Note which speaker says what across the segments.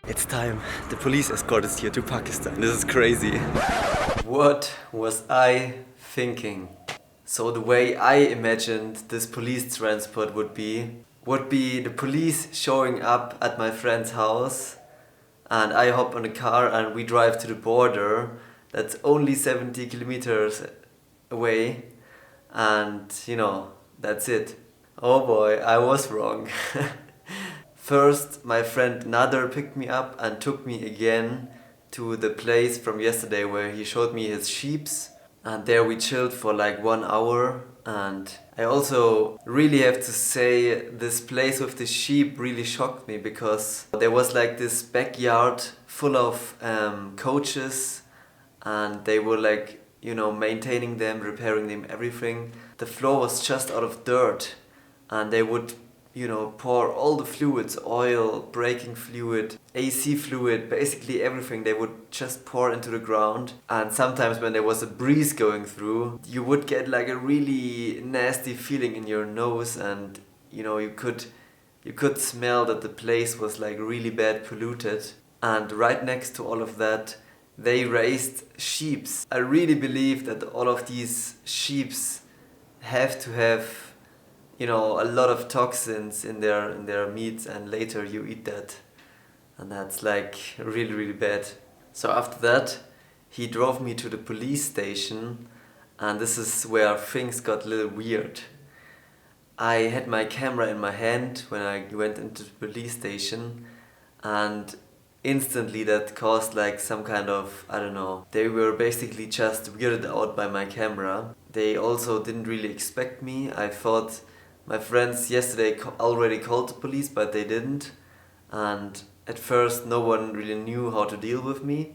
Speaker 1: It's time. The police escort is here to Pakistan. This is crazy. What was I thinking? So the way I imagined this police transport would be the police showing up at my friend's house, and I hop on a car and we drive to the border that's only 70 kilometers away, and that's it. Oh boy, I was wrong. First, my friend Nader picked me up and took me again to the place from yesterday where he showed me his sheeps, and there we chilled for like 1 hour. And I also really have to say this place with the sheep really shocked me, because there was like this backyard full of coaches, and they were like maintaining them, repairing them, everything. The floor was just out of dirt, and they would pour all the fluids, oil, braking fluid, AC fluid, basically everything, they would just pour into the ground. And sometimes when there was a breeze going through, you would get like a really nasty feeling in your nose, and you could smell that the place was like really bad polluted. And right next to all of that, they raised sheeps. I really believe that all of these sheeps have to have a lot of toxins in their meats, and later you eat that, and that's like really, really bad. So after that, he drove me to the police station, and this is where things got a little weird. I had my camera in my hand when I went into the police station, and instantly that caused like some kind of, I don't know, they were basically just weirded out by my camera. They also didn't really expect me. I thought my friends yesterday already called the police, but they didn't. And at first no one really knew how to deal with me.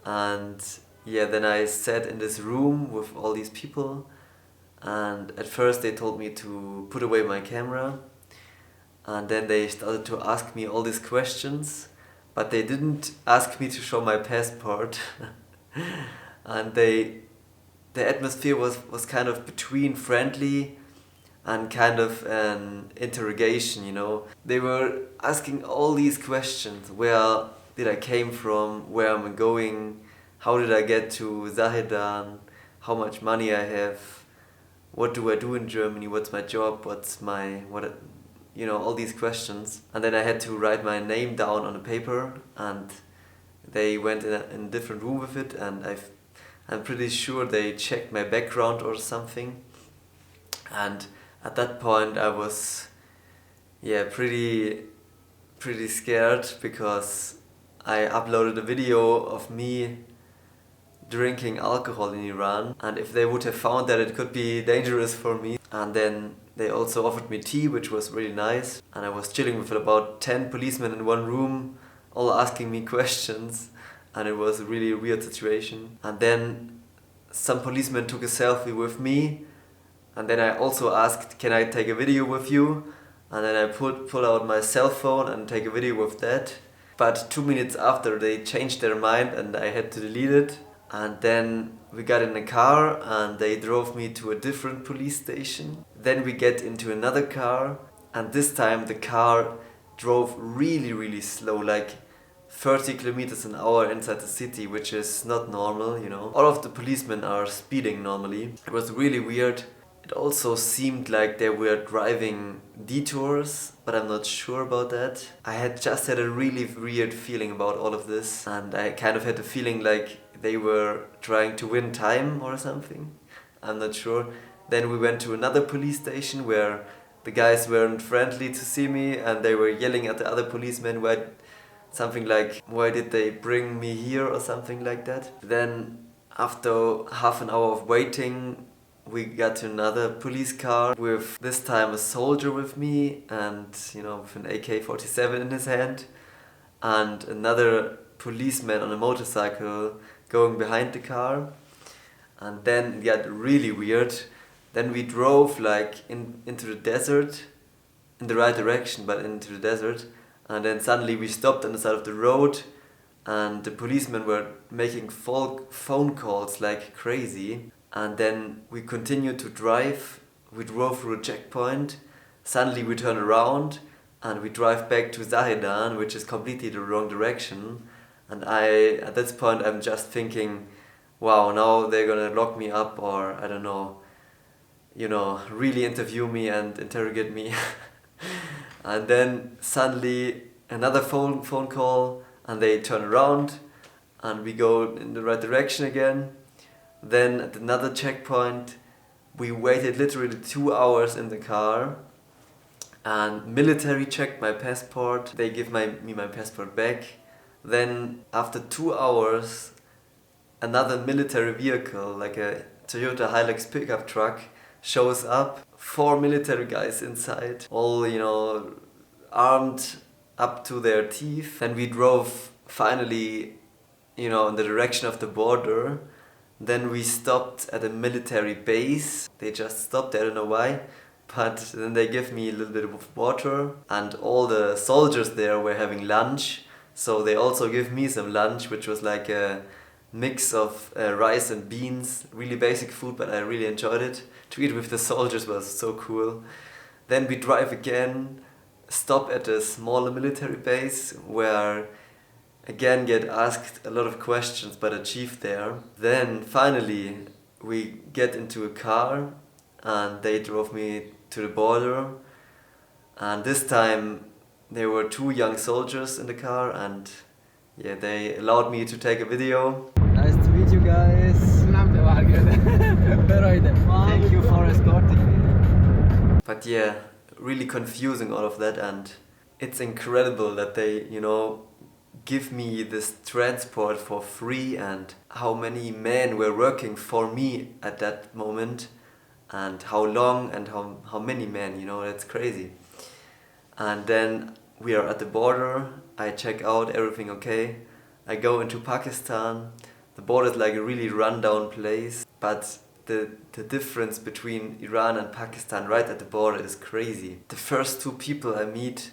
Speaker 1: And yeah, then I sat in this room with all these people, and at first they told me to put away my camera, and then they started to ask me all these questions, but they didn't ask me to show my passport. And the atmosphere was kind of between friendly and kind of an interrogation, They were asking all these questions. Where did I came from? Where am I going? How did I get to Zahedan? How much money I have? What do I do in Germany? What's my job? All these questions. And then I had to write my name down on a paper, and they went in a different room with it, and I'm pretty sure they checked my background or something. And at that point I was pretty scared, because I uploaded a video of me drinking alcohol in Iran, and if they would have found that, it could be dangerous for me. And then they also offered me tea, which was really nice, and I was chilling with about 10 policemen in one room, all asking me questions, and it was a really weird situation. And then some policemen took a selfie with me, and then I also asked, can I take a video with you? And then I pull out my cell phone and take a video with that. But 2 minutes after, they changed their mind and I had to delete it. And then we got in a car and they drove me to a different police station. Then we get into another car, and this time the car drove really, really slow, like 30 kilometers an hour inside the city, which is not normal, All of the policemen are speeding normally. It was really weird. It also seemed like they were driving detours, but I'm not sure about that. I had just had a really weird feeling about all of this, and I kind of had a feeling like they were trying to win time or something. I'm not sure. Then we went to another police station where the guys weren't friendly to see me, and they were yelling at the other policemen, something like, why did they bring me here, or something like that. Then after half an hour of waiting, we got to another police car with this time a soldier with me, and with an AK-47 in his hand, and another policeman on a motorcycle going behind the car. And then it got really weird. Then we drove into the desert, in the right direction, but into the desert. And then suddenly we stopped on the side of the road, and the policemen were making phone calls like crazy. and then we continued to drive. We drove through a checkpoint. Suddenly we turn around and we drive back to Zahedan, which is completely the wrong direction. And at this point, I'm just thinking, wow, now they're gonna lock me up, or I don't know, really interview me and interrogate me. And then suddenly another phone call, and they turn around and we go in the right direction again. Then at another checkpoint, we waited literally 2 hours in the car, and military checked my passport. They give me my passport back. Then after 2 hours, another military vehicle, like a Toyota Hilux pickup truck, shows up. 4 military guys inside, all armed up to their teeth. Then we drove finally in the direction of the border. Then we stopped at a military base. They just stopped, I don't know why. But then they give me a little bit of water, and all the soldiers there were having lunch. So they also give me some lunch, which was like a mix of rice and beans. Really basic food, but I really enjoyed it. To eat with the soldiers was so cool. Then we drive again, stop at a smaller military base where again get asked a lot of questions by the chief there. Then finally we get into a car and they drove me to the border, and this time there were 2 young soldiers in the car, and yeah, they allowed me to take a video. Nice to meet you guys. Thank you for escorting me. But yeah, really confusing all of that, and it's incredible that they, give me this transport for free, and how many men were working for me at that moment, and how long and how many men, that's crazy. And then we are at the border, I check out, everything okay. I go into Pakistan. The border is like a really rundown place, but the difference between Iran and Pakistan right at the border is crazy. The first 2 people I meet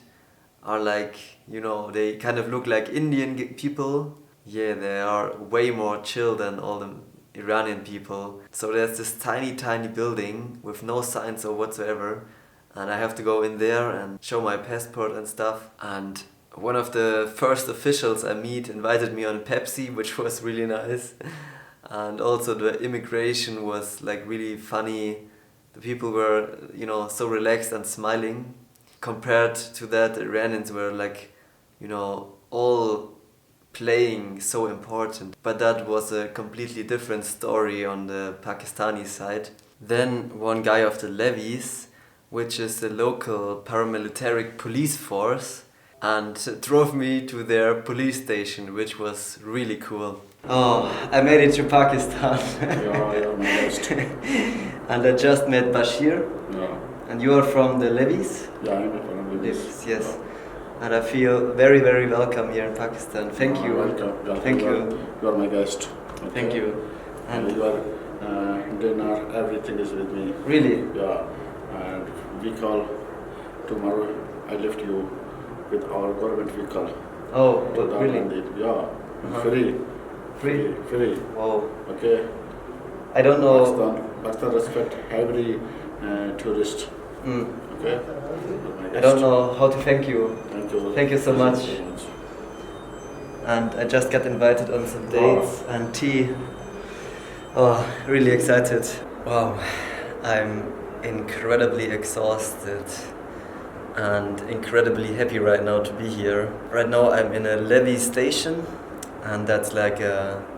Speaker 1: are like, they kind of look like Indian people. Yeah, they are way more chill than all the Iranian people. So there's this tiny building with no signs or whatsoever, and I have to go in there and show my passport and stuff. And one of the first officials I meet invited me on Pepsi, which was really nice. And also the immigration was like really funny. The people were, so relaxed and smiling. Compared to that, the Iranians were like, all playing so important. But that was a completely different story on the Pakistani side. Then one guy of the levies, which is the local paramilitary police force, and drove me to their police station, which was really cool. Oh, I made it to Pakistan.
Speaker 2: You're my guest.
Speaker 1: And I just met Bashir.
Speaker 2: Yeah.
Speaker 1: And you are from the levies?
Speaker 2: Yeah, I'm from the
Speaker 1: Yes, yes. And I feel very, very welcome here in Pakistan. Thank you.
Speaker 2: Welcome.
Speaker 1: Thank you.
Speaker 2: You are my guest. Okay?
Speaker 1: Thank you.
Speaker 2: And your dinner, everything is with me.
Speaker 1: Really?
Speaker 2: Yeah. And we call tomorrow. I lift you with our government vehicle.
Speaker 1: Oh, really?
Speaker 2: Yeah. Free. Free.
Speaker 1: Wow.
Speaker 2: Okay.
Speaker 1: I don't know.
Speaker 2: Pakistan respect every tourist. Okay.
Speaker 1: I don't know how to thank you.
Speaker 2: Thank you.
Speaker 1: Thank you so much. And I just got invited on some dates and tea. Oh, really excited. Wow, I'm incredibly exhausted and incredibly happy right now to be here. Right now I'm in a levy station, and that's like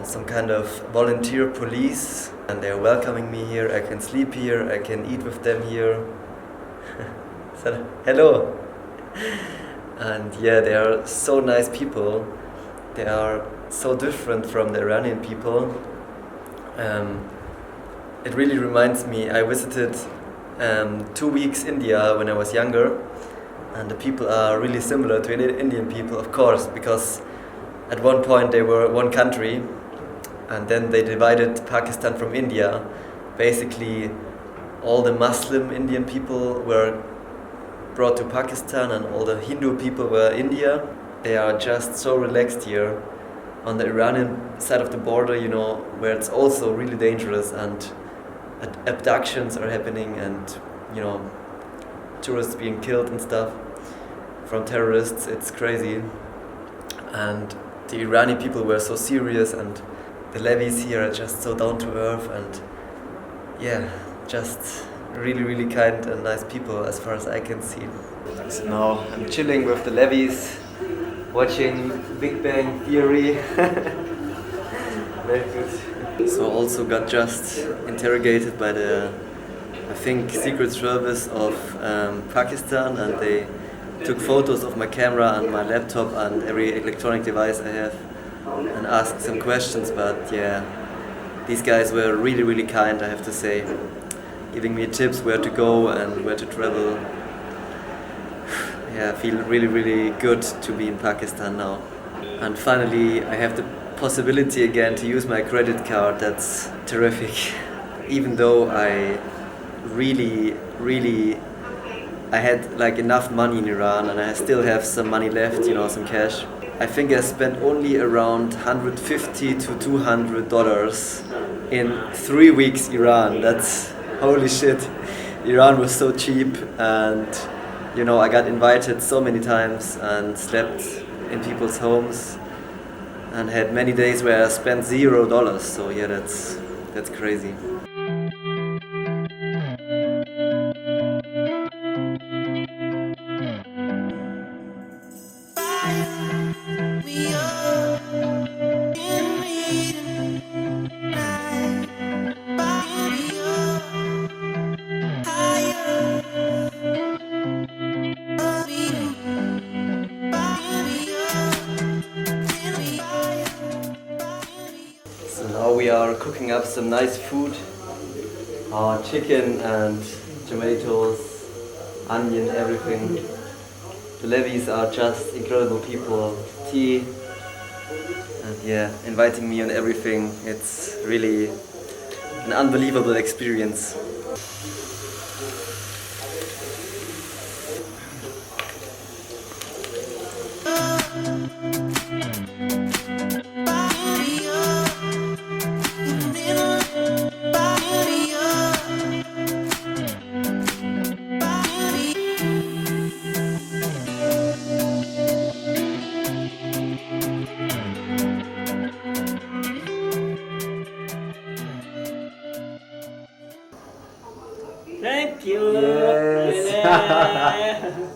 Speaker 1: some kind of volunteer police, and they're welcoming me here. I can sleep here, I can eat with them here. So, hello! And yeah, they are so nice people. They are so different from the Iranian people. It really reminds me, I visited 2 weeks India when I was younger, and the people are really similar to Indian people, of course, because at one point they were one country, and then they divided Pakistan from India. Basically, all the Muslim Indian people were brought to Pakistan, and all the Hindu people were India. They are just so relaxed here. On the Iranian side of the border, where it's also really dangerous, and abductions are happening and, you know, tourists being killed and stuff from terrorists. It's crazy. And the Irani people were so serious, and the levies here are just so down to earth, and yeah, just really, really kind and nice people as far as I can see. So now I'm chilling with the levies, watching Big Bang Theory. Very good. So also got just interrogated by the, I think, Secret Service of Pakistan, and they took photos of my camera and my laptop and every electronic device I have and asked some questions. But yeah, these guys were really, really kind, I have to say, giving me tips where to go and where to travel. Yeah, I feel really, really good to be in Pakistan now. And finally, I have the possibility again to use my credit card. That's terrific. Even though I I had like enough money in Iran and I still have some money left, you know, some cash. I think I spent only around $150 to $200 in 3 weeks Iran. That's holy shit. Iran was so cheap, and you know, I got invited so many times and slept in people's homes and had many days where I spent $0. So yeah, that's crazy. So now we are cooking up some nice food. Chicken and tomatoes, onion, everything. The levies are just incredible people. Tea, and yeah, inviting me on everything. It's really an unbelievable experience.
Speaker 3: Thank you.
Speaker 1: Yes.